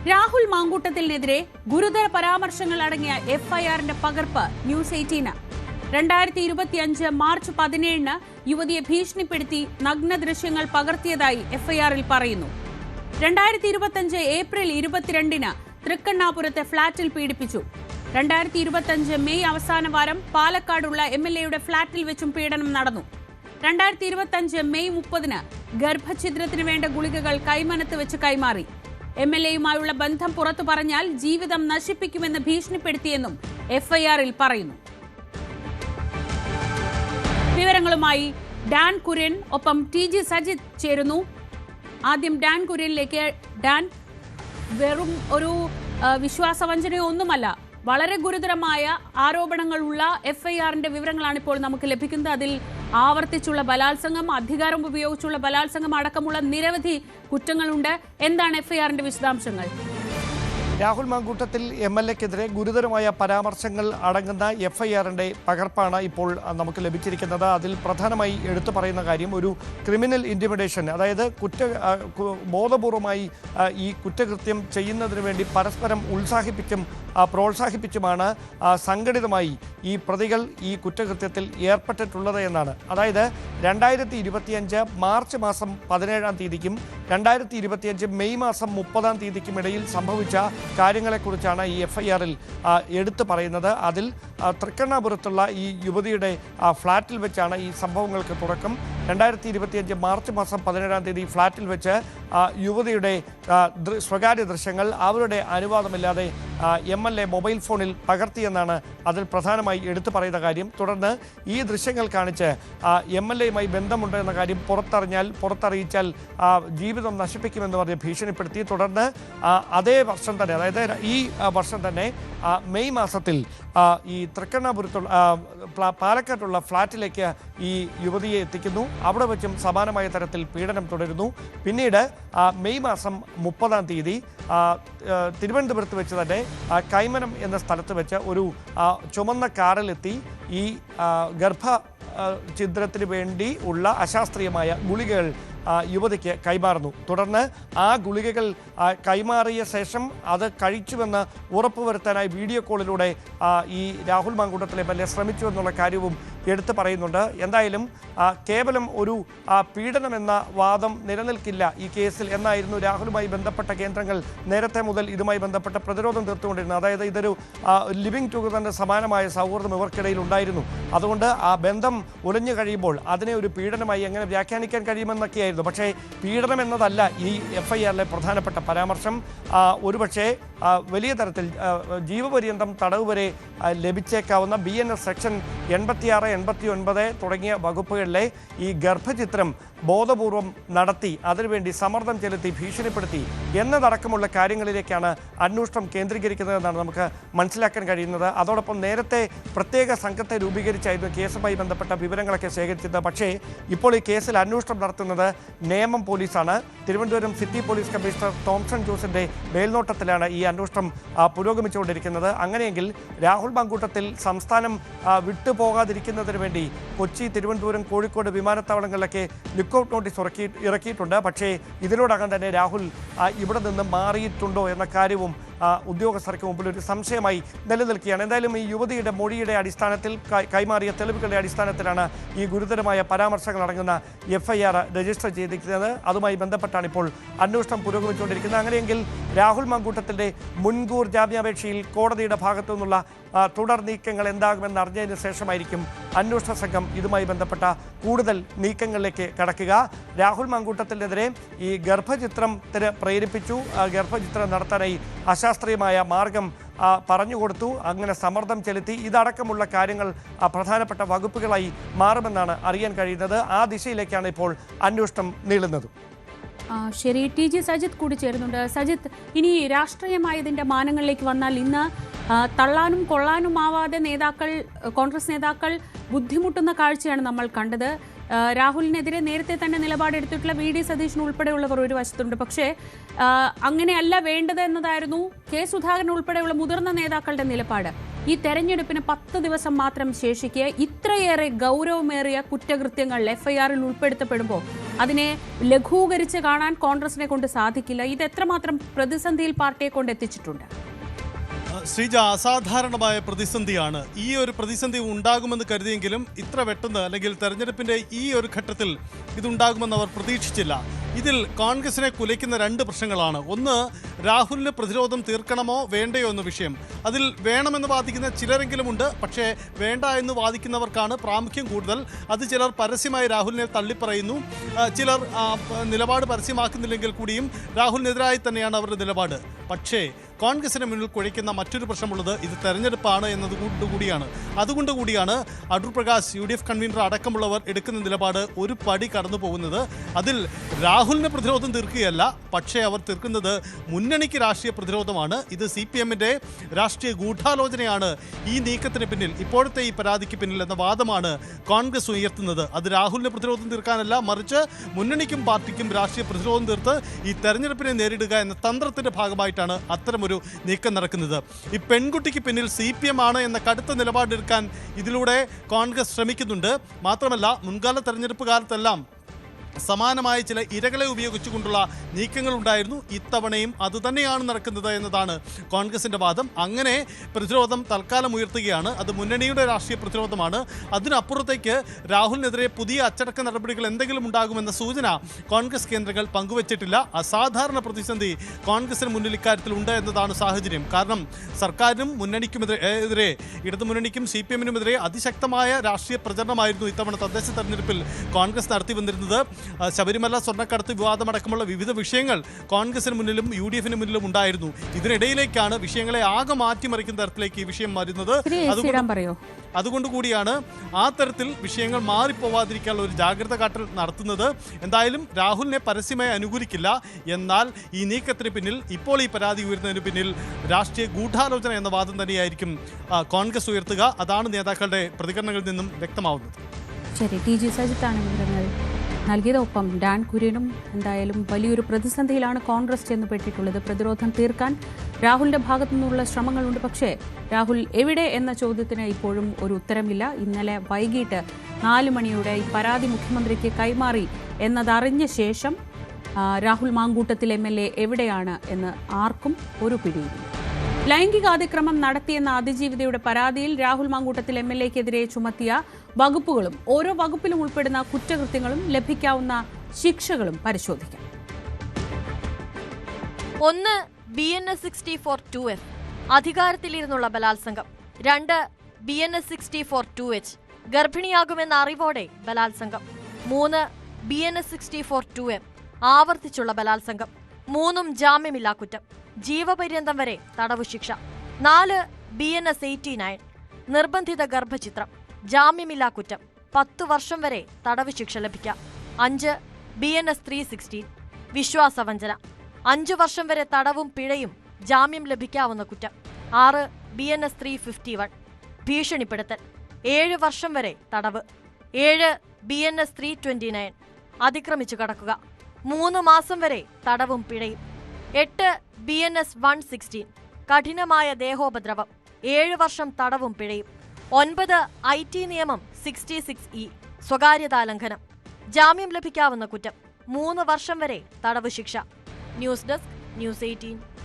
രാഹുൽ മാങ്കൂട്ടത്തിനെതിരെ ഗുരുതര പരാമർശങ്ങൾ അടങ്ങിയ എഫ്ഐആറിന്റെ പകർപ്പ് ന്യൂസ് 18. 2025 മാർച്ച് 17 യുവതിയെ ഭീഷണിപ്പെടുത്തി നഗ്ന ദൃശ്യങ്ങൾ പകർത്തിയതായി എഫ്ഐആറിൽ പറയുന്നു. 2025 ഏപ്രിൽ 22 തൃക്കണ്ണാപുരത്തെ ഫ്ളാറ്റിൽ പീഡിപ്പിച്ചു. 2025 മെയ് അവസാന വാരം പാലക്കാടുള്ള MLAയുടെ ഫ്ളാറ്റിൽ വെച്ചും പീഡനം നടന്നു. 2025 മെയ് 30 ഗർഭഛിദ്രത്തിന് വേണ്ട ഗുളികകൾ കൈമനത്ത് വെച്ച് കൈമാറി. MLAയുമായുള്ള ബന്ധം പുറത്തു പറഞ്ഞാൽ ജീവിതം നശിപ്പിക്കുമെന്ന് ഭീഷണിപ്പെടുത്തിയെന്നും എഫ്ഐആറിൽ പറയുന്നു. വിവരങ്ങളുമായി ഡാൻ കുര്യൻ ഒപ്പം TG സജിത് ചേരുന്നു. ആദ്യം ഡാൻ കുര്യനിലേക്ക്. ഡാൻ, വെറും ഒരു വിശ്വാസവഞ്ചനയോ ഒന്നുമല്ല, വളരെ ഗുരുതരമായ ആരോപണങ്ങളുള്ള എഫ്ഐആറിന്റെ വിവരങ്ങളാണ് ഇപ്പോൾ നമുക്ക് ലഭിക്കുന്നത്. അതിൽ ആവർത്തിച്ചുള്ള ബലാത്സംഗം, അധികാരം ഉപയോഗിച്ചുള്ള ബലാത്സംഗം അടക്കമുള്ള നിരവധി കുറ്റങ്ങളുണ്ട്. എന്താണ് എഫ്ഐആറിന്റെ വിശദാംശങ്ങൾ? രാഹുൽ മാങ്കൂട്ടത്തിൽ MLAക്കെതിരെ ഗുരുതരമായ പരാമർശങ്ങൾ അടങ്ങുന്ന എഫ്ഐആറിന്റെ പകർപ്പാണ് ഇപ്പോൾ നമുക്ക് ലഭിച്ചിരിക്കുന്നത്. അതിൽ പ്രധാനമായി എടുത്തു പറയുന്ന കാര്യം ഒരു ക്രിമിനൽ ഇൻറ്റിമിഡേഷൻ, അതായത് ബോധപൂർവമായി ഈ കുറ്റകൃത്യം ചെയ്യുന്നതിന് വേണ്ടി പരസ്പരം ഉത്സാഹിപ്പിച്ചും പ്രോത്സാഹിപ്പിച്ചുമാണ് സംഘടിതമായി ഈ പ്രതികൾ ഈ കുറ്റകൃത്യത്തിൽ ഏർപ്പെട്ടിട്ടുള്ളത് എന്നാണ്. അതായത് 2025 മാർച്ച് മാസം 17 തീയതിക്കും 2025 മെയ് മാസം 30 തീയതിക്കും ഇടയിൽ സംഭവിച്ച കാര്യങ്ങളെക്കുറിച്ചാണ് ഈ എഫ്ഐആറിൽ എടുത്തു പറയുന്നത്. അതിൽ തൃക്കണ്ണാപുരത്തുള്ള ഈ യുവതിയുടെ ഫ്ളാറ്റിൽ വെച്ചാണ് ഈ സംഭവങ്ങൾക്ക് തുടക്കം. 2025 മാർച്ച് മാസം 17 തീയതി ഫ്ളാറ്റിൽ വെച്ച് യുവതിയുടെ സ്വകാര്യ ദൃശ്യങ്ങൾ അവരുടെ അനുവാദമില്ലാതെ MLA മൊബൈൽ ഫോണിൽ പകർത്തിയെന്നാണ് അതിൽ പ്രധാനമായി എടുത്തു പറയുന്ന കാര്യം. തുടർന്ന് ഈ ദൃശ്യങ്ങൾ കാണിച്ച് MLAയുമായി ബന്ധമുണ്ട് എന്ന കാര്യം പുറത്തറിയിച്ചാൽ ജീവിതം നശിപ്പിക്കുമെന്ന് പറഞ്ഞ് ഭീഷണിപ്പെടുത്തി. തുടർന്ന് അതേ വർഷം തന്നെ, അതായത് ഈ വർഷം തന്നെ മെയ് മാസത്തിൽ ഈ തൃക്കണ്ണാപുരത്തുള്ള പാലക്കാട്ടുള്ള ഫ്ളാറ്റിലേക്ക് ഈ യുവതിയെ എത്തിക്കുന്നു. അവിടെ വെച്ചും സമാനമായ തരത്തിൽ പീഡനം തുടരുന്നു. പിന്നീട് മെയ് മാസം 30 തീയതി തിരുവനന്തപുരത്ത് വെച്ച് തന്നെ കൈമനം എന്ന സ്ഥലത്ത് വെച്ച് ഒരു ചുമന്ന കാറിലെത്തി ഈ ഗർഭഛിദ്രത്തിന് വേണ്ടി ഉള്ള അശാസ്ത്രീയമായ ഗുളികകൾ യുവതിക്ക് കൈമാറുന്നു. തുടർന്ന് ആ ഗുളികകൾ കൈമാറിയ ശേഷം അത് കഴിച്ചുവെന്ന് ഉറപ്പുവരുത്താനായി വീഡിയോ കോളിലൂടെ ഈ രാഹുൽ മാങ്കൂട്ടത്തിലെ MLA ശ്രമിച്ചു എന്നുള്ള കാര്യവും എടുത്തു പറയുന്നുണ്ട്. എന്തായാലും കേവലം ഒരു പീഡനമെന്ന വാദം നിലനിൽക്കില്ല ഈ കേസിൽ എന്നായിരുന്നു രാഹുലുമായി ബന്ധപ്പെട്ട കേന്ദ്രങ്ങൾ നേരത്തെ മുതൽ ഇതുമായി ബന്ധപ്പെട്ട പ്രതിരോധം തീർത്തുകൊണ്ടിരുന്നത്. അതായത് ഇതൊരു ലിവിങ് ടുഗദറിന് സമാനമായ സൗഹൃദം ഇവർക്കിടയിൽ ഉണ്ടായിരുന്നു. അതുകൊണ്ട് ആ ബന്ധം ഉലഞ്ഞു കഴിയുമ്പോൾ അതിനെ ഒരു പീഡനമായി എങ്ങനെ വ്യാഖ്യാനിക്കാൻ കഴിയുമെന്നൊക്കെയായിരുന്നു. പക്ഷേ പീഡനം എന്നതല്ല ഈ എഫ്ഐആറിലെ പ്രധാനപ്പെട്ട പരാമർശം. ഒരുപക്ഷെ വലിയ തരത്തിൽ ജീവപര്യന്തം തടവ് വരെ ലഭിച്ചേക്കാവുന്ന BNS സെക്ഷൻ 86, 89 തുടങ്ങിയ വകുപ്പുകളിലെ ഈ ഗർഭചിത്രം ബോധപൂർവം നടത്തി, അതിനുവേണ്ടി സമ്മർദ്ദം ചെലുത്തി, ഭീഷണിപ്പെടുത്തി എന്നതടക്കമുള്ള കാര്യങ്ങളിലേക്കാണ് അന്വേഷണം കേന്ദ്രീകരിക്കുന്നതെന്നാണ് നമുക്ക് മനസ്സിലാക്കാൻ കഴിയുന്നത്. അതോടൊപ്പം നേരത്തെ പ്രത്യേക സംഘത്തെ രൂപീകരിച്ചായിരുന്നു കേസുമായി ബന്ധപ്പെട്ട വിവരങ്ങളൊക്കെ ശേഖരിച്ചത്. പക്ഷേ ഇപ്പോൾ ഈ കേസിൽ അന്വേഷണം നടത്തുന്നത് നേമം പോലീസാണ്. Thiruvananthapuram city police commissioner Thomson ജോസിന്റെ മേൽനോട്ടത്തിലാണ് ഈ അന്വേഷണം പുരോഗമിച്ചുകൊണ്ടിരിക്കുന്നത്. അങ്ങനെയെങ്കിൽ രാഹുൽ മാങ്കൂട്ടത്തിൽ സംസ്ഥാനം വിട്ടുപോകാതിരിക്കുന്നതിന് വേണ്ടി കൊച്ചി, തിരുവനന്തപുരം, കോഴിക്കോട് വിമാനത്താവളങ്ങളിലൊക്കെ ലുക്കൌട്ട് നോട്ടീസ് ഇറക്കിയിട്ടുണ്ട്. പക്ഷേ ഇതിനോടകം തന്നെ രാഹുൽ ഇവിടെ നിന്ന് മാറിയിട്ടുണ്ടോ എന്ന കാര്യവും ഉദ്യോഗസ്ഥർക്ക് മുമ്പിൽ ഒരു സംശയമായി നിലനിൽക്കുകയാണ്. എന്തായാലും ഈ യുവതിയുടെ മൊഴിയുടെ അടിസ്ഥാനത്തിൽ, കൈമാറിയ തെളിവുകളുടെ അടിസ്ഥാനത്തിലാണ് ഈ ഗുരുതരമായ പരാമർശങ്ങൾ അടങ്ങുന്ന എഫ്ഐആർ രജിസ്റ്റർ ചെയ്തിരിക്കുന്നത്. അതുമായി ബന്ധപ്പെട്ടാണ് ഇപ്പോൾ അന്വേഷണം പുരോഗമിച്ചുകൊണ്ടിരിക്കുന്നത്. അങ്ങനെയെങ്കിൽ രാഹുൽ മാങ്കൂട്ടത്തിൻ്റെ മുൻകൂർ ജാമ്യാപേക്ഷയിൽ കോടതിയുടെ ഭാഗത്തു നിന്നുള്ള തുടർ നീക്കങ്ങൾ എന്താകുമെന്ന് അറിഞ്ഞതിന് ശേഷമായിരിക്കും അന്വേഷണ സംഘം ഇതുമായി ബന്ധപ്പെട്ട കൂടുതൽ നീക്കങ്ങളിലേക്ക് കടക്കുക. രാഹുൽ മാങ്കൂട്ടത്തിനെതിരെ ഈ ഗർഭചിത്രത്തിന് പ്രേരിപ്പിച്ചു, ഗർഭചിത്രം നടത്താനായി അശാസ്ത്രീയമായ മാർഗം പറഞ്ഞുകൊടുത്തു, അങ്ങനെ സമ്മർദ്ദം ചെലുത്തി, ഇതടക്കമുള്ള കാര്യങ്ങൾ പ്രധാനപ്പെട്ട വകുപ്പുകളായി മാറുമെന്നാണ് അറിയാൻ കഴിയുന്നത്. ആ ദിശയിലേക്കാണ് ഇപ്പോൾ അന്വേഷണം നീളുന്നത്. ശരി, TG സജിത് കൂടി ചേരുന്നുണ്ട്. സജിത്ത്, ഇനി രാഷ്ട്രീയമായതിൻ്റെ മാനങ്ങളിലേക്ക് വന്നാൽ ഇന്ന് തള്ളാനും കൊള്ളാനുമാവാതെ കോൺഗ്രസ് നേതാക്കൾ ബുദ്ധിമുട്ടുന്ന കാഴ്ചയാണ് നമ്മൾ കണ്ടത്. രാഹുലിനെതിരെ നേരത്തെ തന്നെ നിലപാടെടുത്തിട്ടുള്ള VD സതീശൻ ഉൾപ്പെടെയുള്ളവർ ഒരു വശത്തുണ്ട്. പക്ഷേ അങ്ങനെയല്ല വേണ്ടത് എന്നതായിരുന്നു K സുധാകരൻ ഉൾപ്പെടെയുള്ള മുതിർന്ന നേതാക്കളുടെ നിലപാട്. ഈ തെരഞ്ഞെടുപ്പിന് 10 ദിവസം മാത്രം ശേഷിക്കെ ഇത്രയേറെ ഗൗരവമേറിയ കുറ്റകൃത്യങ്ങൾ എഫ്ഐആറിൽ ഉൾപ്പെടുത്തപ്പെടുമ്പോൾ അതിനെ ലഘൂകരിച്ച് കാണാൻ കോൺഗ്രസിനെ കൊണ്ട് സാധിക്കില്ല. ഇത് എത്രമാത്രം പ്രതിസന്ധിയിൽ പാർട്ടിയെ കൊണ്ട് എത്തിച്ചിട്ടുണ്ട്? ശ്രീജ, അസാധാരണമായ പ്രതിസന്ധിയാണ്. ഈ ഒരു പ്രതിസന്ധി ഉണ്ടാകുമെന്ന് കരുതിയെങ്കിലും ഇത്ര പെട്ടെന്ന് അല്ലെങ്കിൽ തെരഞ്ഞെടുപ്പിന്റെ ഈ ഒരു ഘട്ടത്തിൽ ഇതുണ്ടാകുമെന്ന് അവർ പ്രതീക്ഷിച്ചില്ല. ഇതിൽ കോൺഗ്രസിനെ കുലയ്ക്കുന്ന രണ്ട് പ്രശ്നങ്ങളാണ്. ഒന്ന്, രാഹുലിന് പ്രതിരോധം തീർക്കണമോ വേണ്ടയോ എന്ന വിഷയം. അതിൽ വേണമെന്ന് വാദിക്കുന്ന ചിലരെങ്കിലുമുണ്ട്, പക്ഷേ വേണ്ട എന്ന് വാദിക്കുന്നവർക്കാണ് പ്രാമുഖ്യം കൂടുതൽ. അത് ചിലർ പരസ്യമായി രാഹുലിനെ തള്ളിപ്പറയുന്നു, ചിലർ നിലപാട് പരസ്യമാക്കുന്നില്ലെങ്കിൽ കൂടിയും രാഹുലിനെതിരായി തന്നെയാണ് അവരുടെ നിലപാട്. പക്ഷേ കോൺഗ്രസിന് മുന്നിൽ കുഴയ്ക്കുന്ന മറ്റൊരു പ്രശ്നമുള്ളത് ഇത് തെരഞ്ഞെടുപ്പാണ് എന്നതുകൊണ്ടുകൂടിയാണ്. അതുകൊണ്ടുകൂടിയാണ് അടൂർ പ്രകാശ് UDF കൺവീനർ അടക്കമുള്ളവർ എടുക്കുന്ന നിലപാട് ഒരു പടി കടന്നു പോകുന്നത്. അതിൽ രാഹുലിന് പ്രതിരോധം തീർക്കുകയല്ല, പക്ഷേ അവർ തീർക്കുന്നത് മുന്നണിക്ക് രാഷ്ട്രീയ പ്രതിരോധമാണ്. ഇത് CPM-ന്റെ രാഷ്ട്രീയ ഗൂഢാലോചനയാണ് ഈ നീക്കത്തിന് പിന്നിൽ, ഇപ്പോഴത്തെ ഈ പരാതിക്ക് പിന്നിൽ എന്ന വാദമാണ് കോൺഗ്രസ് ഉയർത്തുന്നത്. അത് രാഹുലിന് പ്രതിരോധം തീർക്കാനല്ല, മറിച്ച് മുന്നണിക്കും പാർട്ടിക്കും രാഷ്ട്രീയ പ്രതിരോധം തീർത്ത് ഈ തെരഞ്ഞെടുപ്പിനെ നേരിടുക എന്ന തന്ത്രത്തിന്റെ ഭാഗമായിട്ടാണ് അത്തരമൊരു നീക്കം നടക്കുന്നത്. ഈ പെൺകുട്ടിക്ക് പിന്നിൽ CPM ആണ് എന്ന കടുത്ത നിലപാടെടുക്കാൻ ഇതിലൂടെ കോൺഗ്രസ് ശ്രമിക്കുന്നുണ്ട്. മാത്രമല്ല, മുൻകാല തെരഞ്ഞെടുപ്പ് കാലത്തെല്ലാം സമാനമായ ചില ഇരകളെ ഉപയോഗിച്ചുകൊണ്ടുള്ള നീക്കങ്ങൾ ഉണ്ടായിരുന്നു. ഇത്തവണയും അതുതന്നെയാണ് നടക്കുന്നത് എന്നതാണ് കോൺഗ്രസിന്റെ വാദം. അങ്ങനെ പ്രതിരോധം തൽക്കാലം ഉയർത്തുകയാണ്. അത് മുന്നണിയുടെ രാഷ്ട്രീയ പ്രതിരോധമാണ്. അതിനപ്പുറത്തേക്ക് രാഹുലിനെതിരെ പുതിയ അച്ചടക്ക നടപടികൾ എന്തെങ്കിലും ഉണ്ടാകുമെന്ന സൂചന കോൺഗ്രസ് കേന്ദ്രങ്ങൾ പങ്കുവച്ചിട്ടില്ല. അസാധാരണ പ്രതിസന്ധി കോൺഗ്രസിന് മുന്നിൽ ഇക്കാര്യത്തിൽ ഉണ്ട് എന്നതാണ് സാഹചര്യം. കാരണം സർക്കാരിനും മുന്നണിക്കുമെതിരെ ഇടതുമുന്നണിക്കും CPM-നുമെതിരെ അതിശക്തമായ രാഷ്ട്രീയ പ്രചരണമായിരുന്നു ഇത്തവണ തദ്ദേശ തെരഞ്ഞെടുപ്പിൽ കോൺഗ്രസ് നടത്തി വന്നിരുന്നത്. ശബരിമല സ്വർണ്ണക്കടത്ത് വിവാദമടക്കമുള്ള വിവിധ വിഷയങ്ങൾ കോൺഗ്രസിന് മുന്നിലും UDF-ന് മുന്നിലും ഉണ്ടായിരുന്നു. ഇതിനിടയിലേക്കാണ് വിഷയങ്ങളെ ആകെ മാറ്റിമറിക്കുന്ന തരത്തിലേക്ക് ഈ വിഷയം വരുന്നത്. അതുകൊണ്ടുകൂടിയാണ് ആ തരത്തിൽ വിഷയങ്ങൾ മാറിപ്പോവാതിരിക്കാനുള്ള ഒരു ജാഗ്രത കാട്ടൽ നടത്തുന്നത്. എന്തായാലും രാഹുലിനെ പരസ്യമായി അനുകൂലിക്കില്ല. എന്നാൽ ഈ നീക്കത്തിന് പിന്നിൽ, ഇപ്പോൾ ഈ പരാതി ഉയർന്നതിന് പിന്നിൽ രാഷ്ട്രീയ ഗൂഢാലോചന എന്ന വാദം തന്നെയായിരിക്കും കോൺഗ്രസ് ഉയർത്തുക. അതാണ് നേതാക്കളുടെ പ്രതികരണങ്ങളിൽ നിന്നും വ്യക്തമാവുന്നത്. ശരി, TG സജിത്താണ് വിവരങ്ങൾ നൽകിയത്. ഒപ്പം ഡാൻ കുര്യനും എന്തായാലും വലിയൊരു പ്രതിസന്ധിയിലാണ് കോൺഗ്രസ് ചെന്നുപെട്ടിട്ടുള്ളത്. പ്രതിരോധം തീർക്കാൻ രാഹുലിന്റെ ഭാഗത്തു നിന്നുള്ള ശ്രമങ്ങളുണ്ട്, പക്ഷേ രാഹുൽ എവിടെ എന്ന ചോദ്യത്തിന് ഇപ്പോഴും ഒരു ഉത്തരമില്ല. ഇന്നലെ വൈകിട്ട് 4 മണിയോടെ ഈ പരാതി മുഖ്യമന്ത്രിക്ക് കൈമാറി എന്നതറിഞ്ഞ ശേഷം രാഹുൽ മാങ്കൂട്ടത്തിൽ MLA എവിടെയാണ് എന്ന് ആർക്കും ഒരു പിടിയില്ല. ലൈംഗികാതിക്രമം നടത്തിയെന്ന അതിജീവിതയുടെ പരാതിയിൽ രാഹുൽ മാങ്കൂട്ടത്തിൽ MLA-ക്കെതിരെ ചുമത്തിയ വകുപ്പുകളും ഓരോ വകുപ്പിലും ഉൾപ്പെടുന്ന കുറ്റകൃത്യങ്ങളും ലഭിക്കാവുന്ന ശിക്ഷകളും പരിശോധിക്കാം. 1. BNS 64-2F അധികാരത്തിലിരുന്നുള്ള ബലാത്സംഗം. 2. BNS 64-2H ഗർഭിണിയാകുമെന്ന അറിവോടെ ബലാത്സംഗം. 3. BNS 64-2M ആവർത്തിച്ചുള്ള ബലാത്സംഗം. 3 ജാമ്യമില്ലാ കുറ്റം, ജീവപര്യന്തം വരെ തടവു ശിക്ഷ. 4. BNS 89 നിർബന്ധിത ഗർഭചിത്രം, ജാമ്യമില്ലാ കുറ്റം, 10 വർഷം വരെ തടവു ശിക്ഷ ലഭിക്കാം. 5. BNS 316 വിശ്വാസവഞ്ചന, 5 വർഷം വരെ തടവും പിഴയും, ജാമ്യം ലഭിക്കാവുന്ന കുറ്റം. 6. BNS 351 ഭീഷണിപ്പെടുത്തൽ, 7 വർഷം വരെ തടവ്. 7. BNS 329 അതിക്രമിച്ചു കടക്കുക, 3 മാസം വരെ തടവും പിഴയും. 8. BNS 116 കഠിനമായ ദേഹോപദ്രവം, 7 വർഷം തടവും പിഴയും. 9. IT നിയമം 66E സ്വകാര്യതാ ലംഘനം, ജാമ്യം ലഭിക്കാവുന്ന കുറ്റം, 3 വർഷം വരെ തടവ് ശിക്ഷ. News desk, News 18.